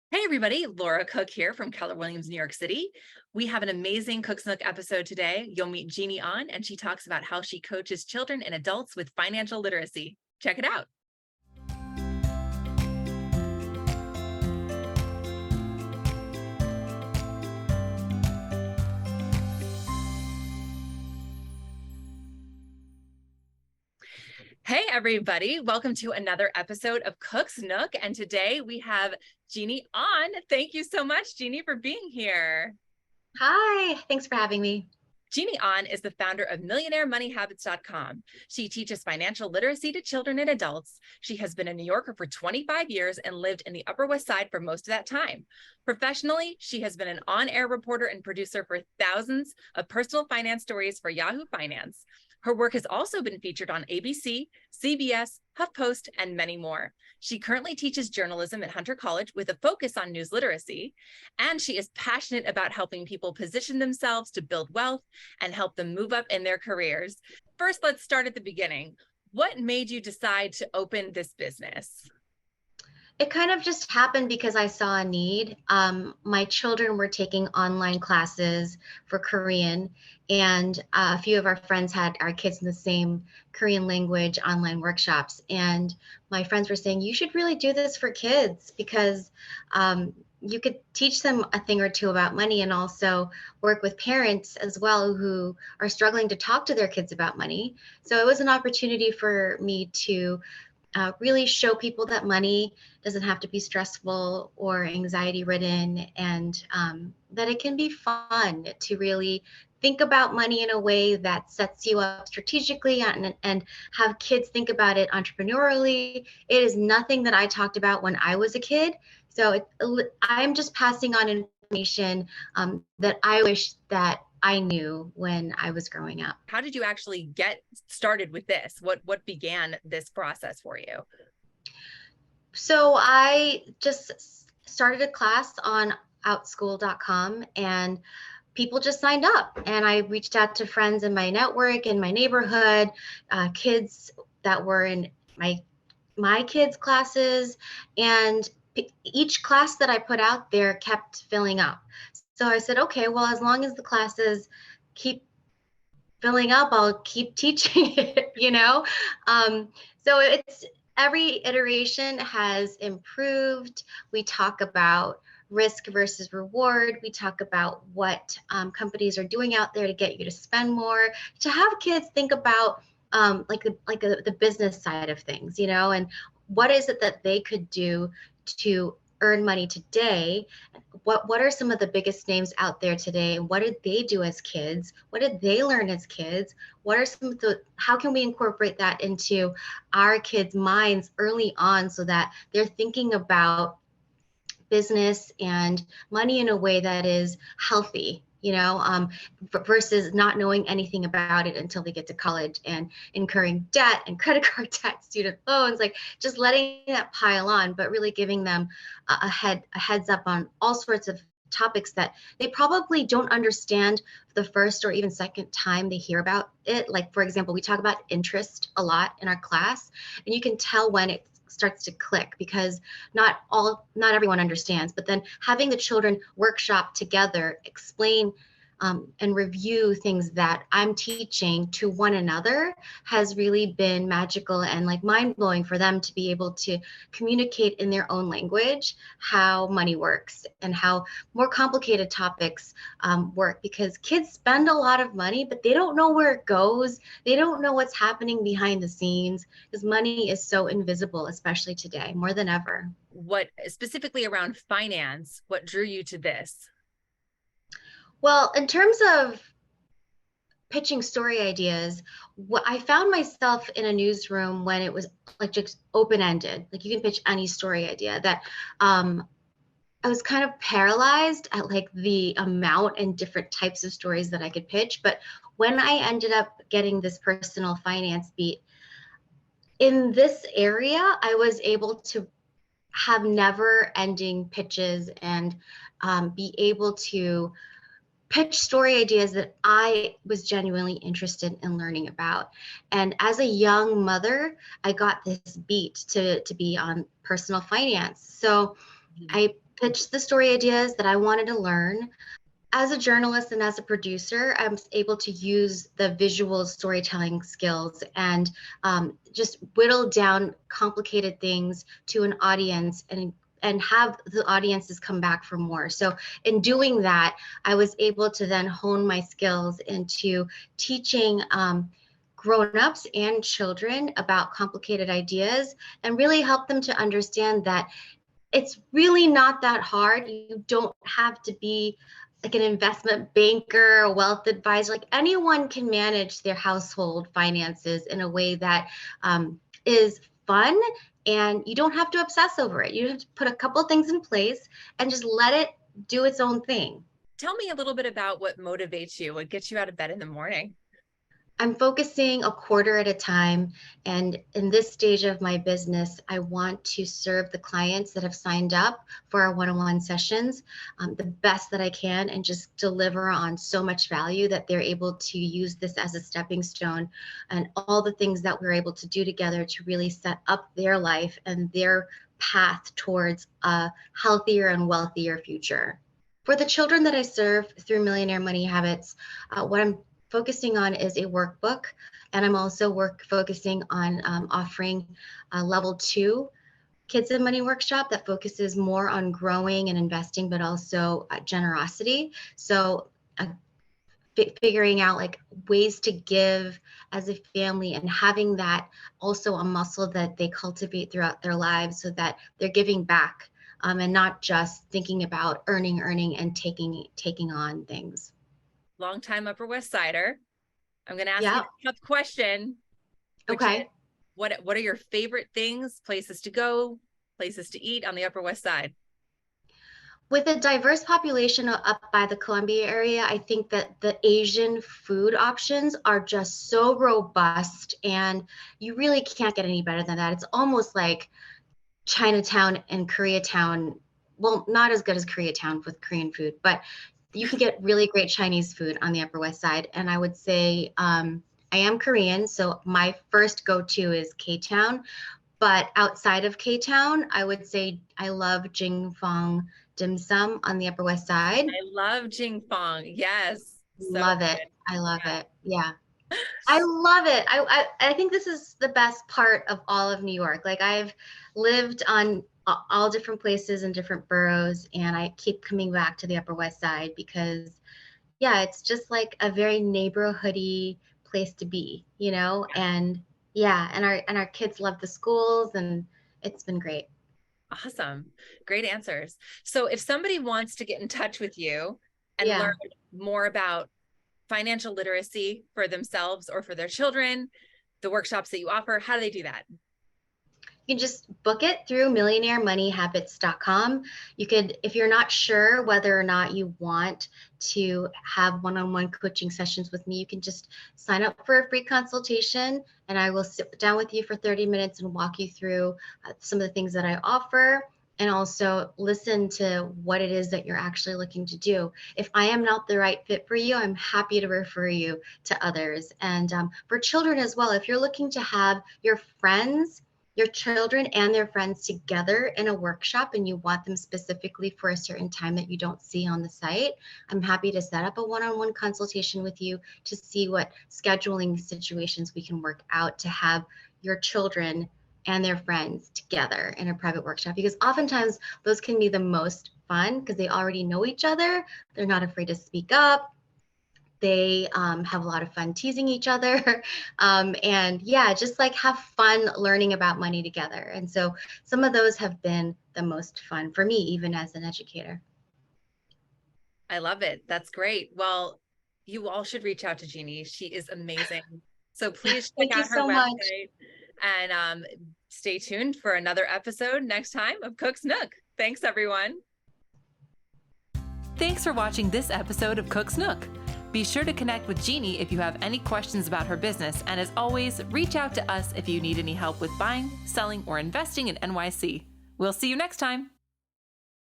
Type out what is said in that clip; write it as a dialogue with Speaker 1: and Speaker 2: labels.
Speaker 1: Hey everybody, LauraCook here from Keller Williams, New York City. We have an amazing Cook's Nook episode today. You'll meet Jeanie Ahn, and she talks about how she coaches children and adults with financial literacy. Check it out. Hey everybody, welcome to another episode of Cook's Nook. And today we have Jeanie Ahn. Thank you so much, Jeanie, for being here.
Speaker 2: Hi, thanks for having me.
Speaker 1: Jeanie Ahn is the founder of MillionaireMoneyHabits.com. She teaches financial literacy to children and adults. She has been a New Yorker for 25 years and lived in the Upper West Side for most of that time. Professionally, she has been an on-air reporter and producer for thousands of personal finance stories for Yahoo Finance. Her work has also been featured on ABC, CBS, Huffpost, and many more. She currently teaches journalism at Hunter College with a focus on news literacy, and she is passionate about helping people position themselves to build wealth and help them move up in their careers. First, let's start at the beginning. What made you decide to open this business?
Speaker 2: It kind of just happened because I saw a need. My children were taking online classes for Korean, and a few of our friends had our kids in the same Korean language online workshops. And my friends were saying, you should really do this for kids because you could teach them a thing or two about money and also work with parents as well who are struggling to talk to their kids about money. So it was an opportunity for me to really show people that money doesn't have to be stressful or anxiety ridden, and that it can be fun to really think about money in a way that sets you up strategically and have kids think about it entrepreneurially. It is nothing that I talked about when I was a kid. So I'm just passing on information that I wish that I knew when I was growing up.
Speaker 1: How did you actually get started with this? What began this process for you?
Speaker 2: So I just started a class on outschool.com, and people just signed up, and I reached out to friends in my network in my neighborhood, kids that were in my kids classes, and each class that I put out there kept filling up. So I said, okay, well, as long as the classes keep filling up, I'll keep teaching it. So it's every iteration has improved. We talk about risk versus reward. We talk about what companies are doing out there to get you to spend more, to have kids think about the business side of things, and what is it that they could do to earn money today. What are some of the biggest names out there today, and what did they do as kids? What did they learn as kids? What are some of the how can we incorporate that into our kids' minds early on so that they're thinking about business and money in a way that is healthy, versus not knowing anything about it until they get to college and incurring debt and credit card debt, student loans, like just letting that pile on, but really giving them a heads up on all sorts of topics that they probably don't understand the first or even second time they hear about it. Like, for example, we talk about interest a lot in our class, and you can tell when it starts to click because not everyone understands. But then having the children workshop together, explain and review things that I'm teaching to one another has really been magical and like mind-blowing for them to be able to communicate in their own language how money works and how more complicated topics work, because kids spend a lot of money, but they don't know where it goes. They don't know what's happening behind the scenes because money is so invisible, especially today, more than ever.
Speaker 1: What specifically around finance, what drew you to this?
Speaker 2: Well, in terms of pitching story ideas, what I found myself in a newsroom when it was like just open-ended, like you can pitch any story idea, that I was kind of paralyzed at like the amount and different types of stories that I could pitch. But when I ended up getting this personal finance beat in this area, I was able to have never ending pitches and be able to pitch story ideas that I was genuinely interested in learning about. And as a young mother, I got this beat to be on personal finance. So I pitched the story ideas that I wanted to learn. As a journalist and as a producer, I was able to use the visual storytelling skills and just whittle down complicated things to an audience and have the audiences come back for more. So in doing that, I was able to then hone my skills into teaching grown-ups and children about complicated ideas and really help them to understand that it's really not that hard. You don't have to be like an investment banker, a wealth advisor. Like anyone can manage their household finances in a way that is fun, and you don't have to obsess over it. You have to put a couple of things in place and just let it do its own thing.
Speaker 1: Tell me a little bit about what motivates you, what gets you out of bed in the morning.
Speaker 2: I'm focusing a quarter at a time. And in this stage of my business, I want to serve the clients that have signed up for our one-on-one sessions the best that I can, and just deliver on so much value that they're able to use this as a stepping stone, and all the things that we're able to do together to really set up their life and their path towards a healthier and wealthier future. For the children that I serve through Millionaire Money Habits, what I'm focusing on is a workbook, and I'm also focusing on offering a level 2 Kids and Money workshop that focuses more on growing and investing, but also generosity. So figuring out like ways to give as a family, and having that also a muscle that they cultivate throughout their lives, so that they're giving back and not just thinking about earning and taking on things.
Speaker 1: Longtime Upper West Sider. I'm going to ask you
Speaker 2: Yeah.
Speaker 1: a tough question.
Speaker 2: Okay.
Speaker 1: Is, what are your favorite things, places to go, places to eat on the Upper West Side?
Speaker 2: With a diverse population up by the Columbia area, I think that the Asian food options are just so robust, and you really can't get any better than that. It's almost like Chinatown and Koreatown. Well, not as good as Koreatown with Korean food, but you can get really great Chinese food on the Upper West Side. And I would say I am Korean, so my first go-to is K-Town. But outside of K-Town, I would say I love Jing Fong dim sum on the Upper West Side.
Speaker 1: I love Jing Fong. Yes.
Speaker 2: Love it. I love it. Yeah. I love it. I think this is the best part of all of New York. Like, I've lived on all different places in different boroughs, and I keep coming back to the Upper West Side because, yeah, it's just like a very neighborhoody place to be, you know? And yeah, and our kids love the schools, and it's been great.
Speaker 1: Awesome. Great answers. So if somebody wants to get in touch with you and
Speaker 2: Yeah.
Speaker 1: learn more about financial literacy for themselves or for their children, the workshops that you offer, how do they do that?
Speaker 2: You can just book it through millionairemoneyhabits.com. You could, if you're not sure whether or not you want to have one-on-one coaching sessions with me, you can just sign up for a free consultation, and I will sit down with you for 30 minutes and walk you through some of the things that I offer, and also listen to what it is that you're actually looking to do. If I am not the right fit for you, I'm happy to refer you to others. And for children as well, if you're looking to have your children and their friends together in a workshop, and you want them specifically for a certain time that you don't see on the site, I'm happy to set up a one-on-one consultation with you to see what scheduling situations we can work out to have your children and their friends together in a private workshop, because oftentimes those can be the most fun because they already know each other. They're not afraid to speak up. They have a lot of fun teasing each other. And yeah, just like have fun learning about money together. And so some of those have been the most fun for me, even as an educator.
Speaker 1: I love it. That's great. Well, you all should reach out to Jeanie. She is amazing. So please check out her website and stay tuned for another episode next time of Cook's Nook. Thanks, everyone. Thanks for watching this episode of Cook's Nook. Be sure to connect with Jeanie if you have any questions about her business. And as always, reach out to us if you need any help with buying, selling, or investing in NYC. We'll see you next time.